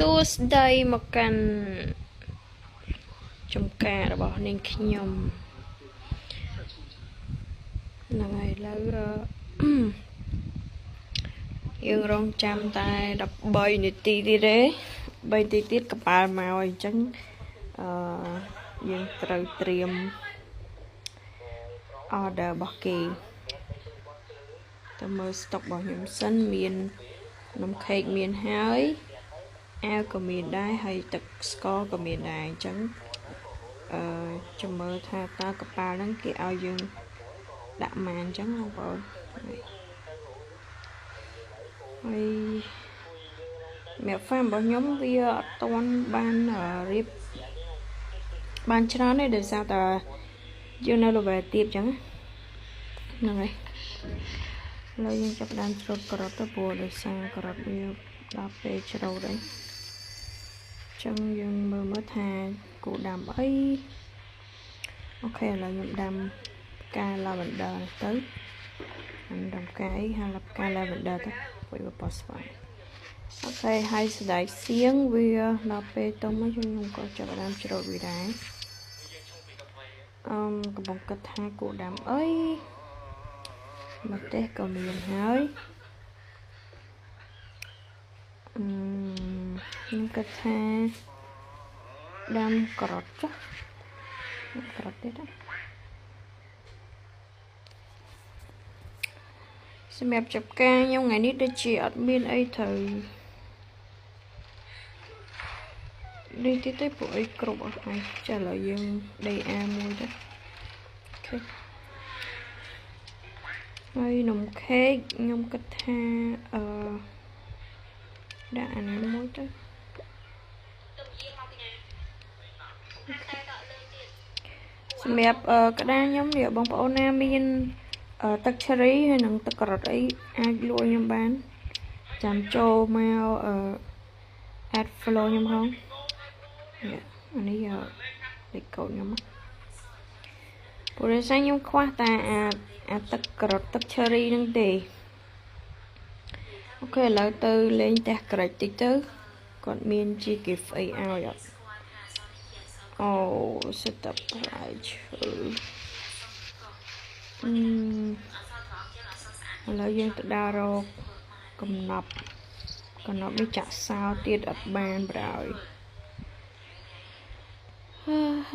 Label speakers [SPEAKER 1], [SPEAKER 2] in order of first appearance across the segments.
[SPEAKER 1] សួស្តីមកកាន់ចំការរបស់នាងខ្ញុំហ្នឹងហើយឥឡូវយើងរងចាំតែ13នាទីទៀតទេ3នាទីទៀតកប៉ាល់មកអញ្ចឹងយើងត្រូវត្រៀម order របស់គេទៅមើល stock របស់ខ្ញុំសិនមាននំខេកមានហើយអាវក៏មានដែរហើយទឹកស្ករក៏មានដែរអញ្ចឹងចាំមើលថាតើកប៉ាល់ហ្នឹងគេឲ្យយើងដាក់ម៉ានអញ្ចឹងបងប្អូនហើយម្នាក់ហ្វាមរបស់ខ្ញុំវាអត់ទាន់បានរៀបបានច្រើនទេដោយសារតែយើងនៅ level ទៀតអញ្ចឹងហ្នឹងហើយឥឡូវយើងចាប់ផ្ដើមច្រូតការ៉ុតទៅព្រោះដោយសារការ៉ុតវាដល់ពេលច្រូតហើយចឹងយើងមើលថាគូដាំអីអូខេឥឡូវខ្ញុំដាំផ្កា lavender ទៅដាំផ្កាអីហើយផ្កា lavender ទៅវាបោះស្វាយអូខេហើយស្ដាយសៀងវាដល់ពេលទុំមកខ្ញុំក៏ចាប់ផ្ដើមច្រូតវាដែរកំពុងគិតថាគូដាំអីម្ទេសក៏មានហើយខ្ញុំគិតថាដាំការ៉ុតចុះការ៉ុតទៀតសម្រាប់ចាប់ការខ្ញុំថ្ងៃនេះដូចជាអត់មានអីត្រូវនេះទៀតទេពួកអីគ្រប់អស់ហើយចាឥឡូវយើង DA មួយទៅអូខេហើយនំខេកខ្ញុំគិតថាដាក់អានេះមួយទៅសម្រាប់ក្តារខ្ញុំនេះបងប្អូនណាមានទឹក cherry ហើយនិងទឹកការ៉ុតអីអាចលក់ខ្ញុំបានចាំចូលមក add follow ខ្ញុំហងអានេះលេខកូដខ្ញុំព្រោះខ្ញុំខ្វះតែអាទឹកការ៉ុតទឹក cherry ហ្នឹងទេអូខេឥឡូវទៅលេងផ្ទះក្រិចតិចទៅគាត់មានជា gift អីឲ្យអត់អូ setup ហើយឈើឥឡូវយើងទៅដើររកកំណប់នេះចាក់សោទៀតអត់បានប្រហើយ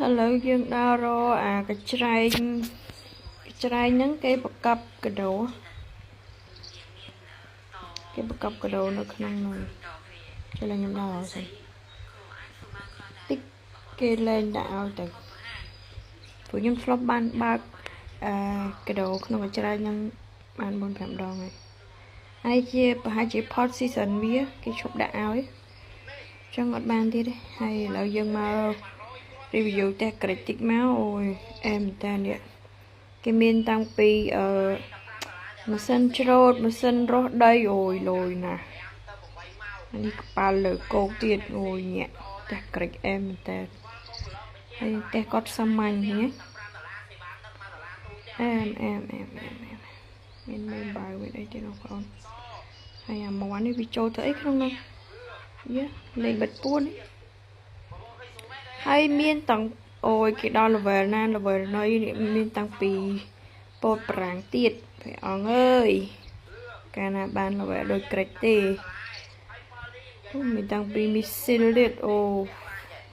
[SPEAKER 1] ឥឡូវយើងដើររកអាកញ្ច្រែងហ្នឹងគេប្រកបកដោនៅក្នុងនោះចូលខ្ញុំដើរសិនតិចគេលែងដាក់ឲ្យទៅព្រោះខ្ញុំធ្លាប់បានបើកកដោក្នុងកញ្ច្រែងហ្នឹងបាន 4-5 ដងហើយជាប្រហែលជា pot season វាគេឈប់ដាក់ឲ្យចឹងអត់បានទៀតទេហើយឥឡូវយើងមក review ផ្ទះក្រិចតិចមកអូយអែមតានេះគេមានតាំងពីម៉ាស៊ីនច្រូតម៉ាស៊ីនរស់ដីអូយលយណាស់នេះកប៉ាល់លើគោកទៀតអូយញាក់ផ្ទះក្រិចអែមតាហើយផ្ទះគាត់សាមញ្ញហ្នឹងអែមមានមេបាវអីទៀតបងប្អូនហើយអាមាន់នេះវាចូលទៅអីក្នុងនោះយ៉ាលេងបិទពួនហើយមានតាំងអូយគេដល់ level ណា level ណីមានតាំងពីពោតប្រាំងទៀតព្រះអង្គអើយកាលណាបាន level ដូចក្រិចទេមានតាំងពីមីស៊ីលទៀតអូ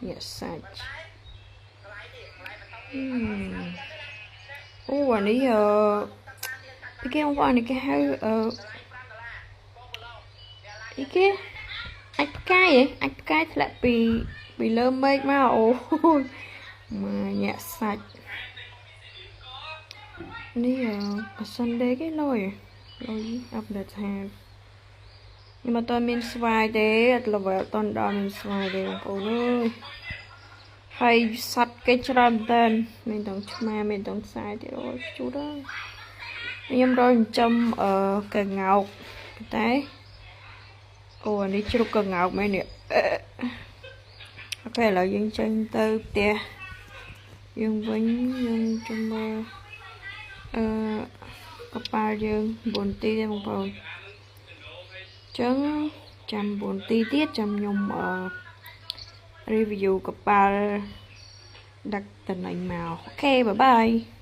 [SPEAKER 1] ញាក់សាច់អូអានេះគេបងប្អូននេះគេហៅគេអាចផ្កាយអាចផ្កាយធ្លាក់ពីលើមេឃមកអូមកញាក់សាច់នេះសិនដេគេលុយអាប់ដេតថាខ្ញុំអត់មានស្វាយទេអត់ level អត់ដល់មានស្វាយទេបងប្អូនអើយហើយសัตว์គេច្រើនតែនមានទាំងឆ្មាមានទាំងខ្សែទៀតអូយជូតអើយខ្ញុំរកចិញ្ចឹមកង្កោកតែអូអានេះជ្រូកកង្កោកមែននេះអូខេឥឡូវយើងចេញទៅផ្ទះយើងវិញយើងជុំមើលកប៉ាល់យើង9នាទីទេបងប្អូនចឹង chăm buồn ti tiết chăm nhung review của ba đặt tình ảnh màu. Ok, bye bye.